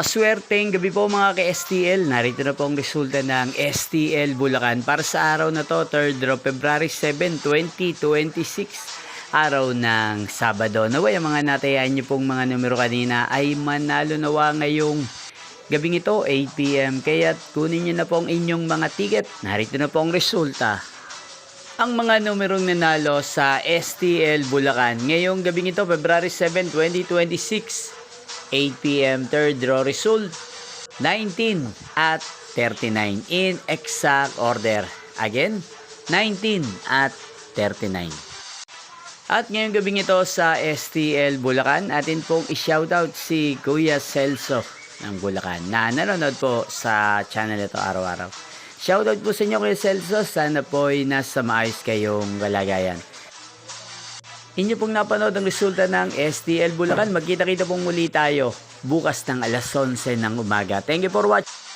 Paswerteng gabi po mga ka-STL. Narito na po ang resulta ng STL Bulacan para sa araw na to, 3rd of February 7, 2026. Araw ng Sabado. Naway ang mga natayaan nyo pong mga numero kanina ay manalo nawa ngayong gabing ito, 8 PM. Kaya kunin nyo na po ang inyong mga ticket. Narito na po ang resulta. Ang mga numerong nanalo sa STL Bulacan ngayong gabing ito, February 7, 2026. 8 PM, third draw result, 19 at 39 in exact order. Again, 19 at 39. At ngayong gabing ito sa STL Bulacan, atin pong i-shoutout si Kuya Celso ng Bulacan na nanonood po sa channel ito araw-araw. Shoutout po sa inyo Kuya Celso, sana po ay nasa maayos kayong kalagayan. Inyo pong napanood ang resulta ng STL Bulacan. Magkita-kita pong muli tayo bukas ng alas 11 ng umaga. Thank you for watching.